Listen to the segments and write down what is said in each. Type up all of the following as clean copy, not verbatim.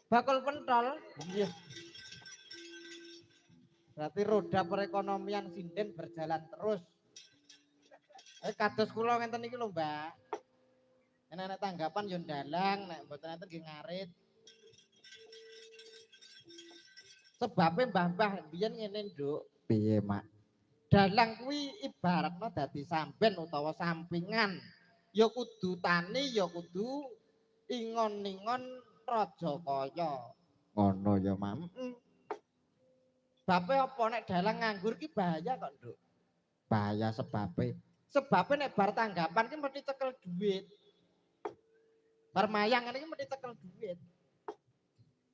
Bakul pentol. Iya. Berarti roda perekonomian sinden berjalan terus. Kados kula ngenten iki lho, Mbak. Nek tanggapan yo ndalang, nek mboten enten nggih ngarit. Sebabe mbah-mbah biyen ngene, Nduk. Piye, Mak? Dalang kuwi ibaratna dadi samben utawa sampingan. Ya kudu tani, ya kudu ingon-ingon raja kaya. Ngono ya, Mak. Sebabe apa nek dalang nganggur ki bahaya kok, Nduk. Bahaya sebabe. Sebabe nek bar tanggapan ki mesti cekel duit. Bar mayang ngene iki mesti cekel duit.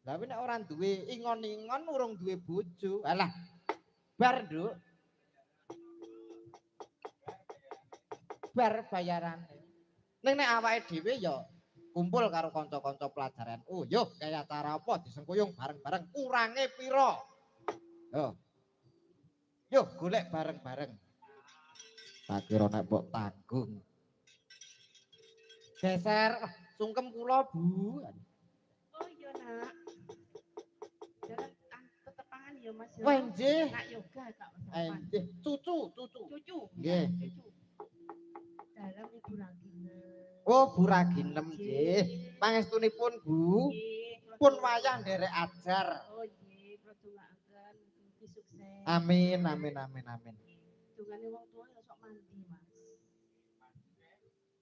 Lah nek ora duwe ingon-ingon urung duwe bojo. Alah, bar, Nduk. Bar bayarane. Ning nek awake dhewe ya kumpul karo kanca-kanca pelajaran. Oh, yo kaya acara apa disengkuyung bareng-bareng. Kurange pira? Yo. Yo golek bareng-bareng. Tak kira nek mbok tanggung. Geser, wah, sungkem kula, Bu. Oh iya, Nak. Jalan tetepangan ya, Mas. Wah, nggih. Nak yoga Kak. Nggih, cucu. Cucu. Nggih. Cucu. Dalam Ibu Ragina. Oh, Bu Raginem nggih. Pangestunipun, Bu. Pun wayah nderek ajar. Oh nggih, kula dongaaken mugi sukses. Amin. Dungane wong tua ya sok mandi, Mas.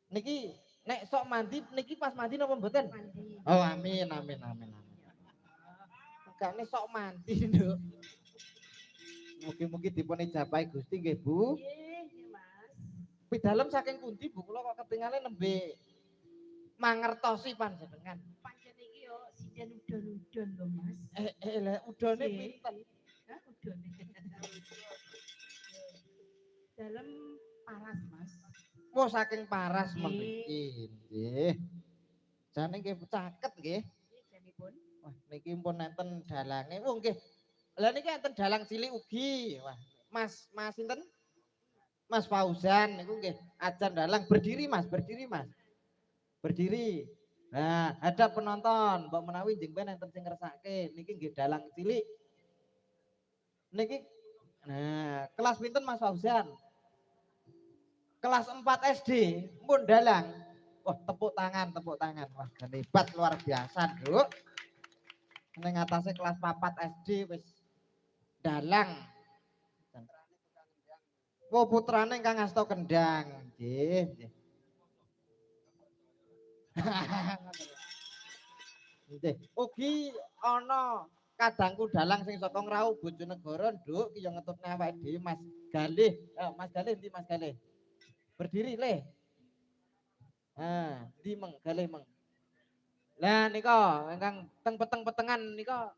Niki nek sok mandi niki pas mandi napa mboten? Mandi. Oh, amin. Enggak sok mandi, Nduk. Mugi-mugi dipun ijabahi Gusti nggih, Bu. Nggih, Mas. Pidalem saking pundi Bu kula kok ketingale nembe mangertosi panjenengan. Pancen iki yo sinden udon-udon lho, Mas. Lah udone pinten? Hah, udone. Dalem paras, Mas. Oh, saking paras meniki. Nggih. Jane nggih caket nggih. Janipun. Wah, niki pun enten dalange. Oh, nggih. Lah niki enten dalang cilik ugi. Wah, Mas sinten? Mas Fauzan niku nggih ajan dalang berdiri Mas. Berdiri. Nah, ada penonton, mbok menawi njeng ben enten sing ngersake. Niki nggih dalang cilik. Niki kelas pinten Mas Fauzan? Kelas 4 SD, pun dalang. Wah, tepuk tangan. Wah, hebat luar biasa, Nduk. Ning atase kelas 4 SD wis dalang. Oh, putrane Kang Asto Kendang. Nggih. Nggih. Ugi ana kadangku dalang sing saka Ngrau Bojonegoro, Nduk, ki yo ngetutne awake dhewe Mas Galih. Mas Galih ndi Mas Galih? Berdiri le. Di meng Galih meng. Lah nika ingkang teng peteng-petengan nika.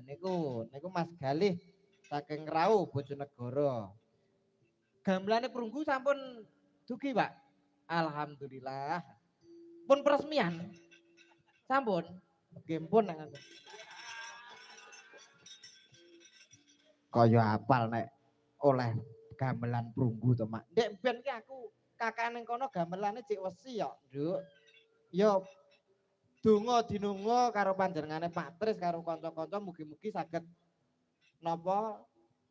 Niku Mas Galih saking Ngrau Bojonegoro. Gamelane perunggu sampun dugi, Pak. Alhamdulillah. Pun peresmian. Sampun. Nggih pun nek ngoten. Kaya apal nek oleh gamelan perunggu to, Mak. Ndek ben ki aku kakak ning kono gamelane cek wesi ya, Nduk. Ya donga dinunga karo panjenengane Pak Tris karo kanca-kanca mugi-mugi saged napa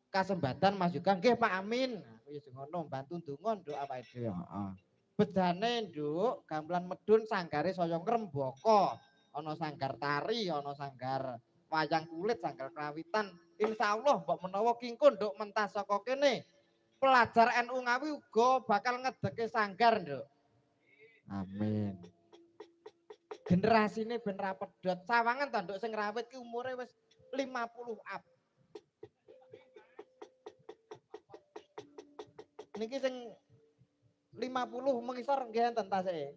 kasembatan Mas juga nggih Pak Amin. Aku ya ngono bantu donga Nduk awake dhewe. Heeh. Bedane Nduk, gamelan medun sanggare saya ngrembaka. Ana sanggar tari, ana sanggar wayang kulit, sanggar krawitan. Insyaallah mbok menawa kingkun Nduk mentas saka kene. Pelajar NU Ngawi uga bakal ngedeke sanggar, Nduk. Amin. Generasine ben ra pedhot. Sawangan to Nduk sing rawit ki umure wis 50 up. Niki sing 50 mengisor nggih enten tasih.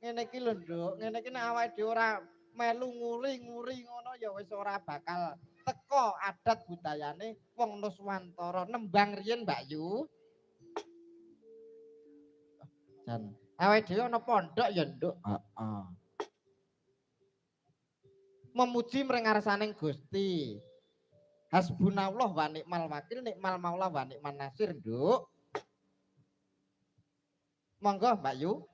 Ngene iki lho, Nduk. Ngene iki nek awake dhewe ora melu nguri-nguri ngono ya wis ora bakal teko adat budayane wong Nuswantara. Nembang riyen, Mbak Yu. Jan awake dhewe ana pondok ya, Nduk. Heeh. Memuji mringarsaning Gusti. Hasbunallah wa ni'mal wakil, nikmal maula wa ni'man nasir, Nduk. Monggo Mbak Yu.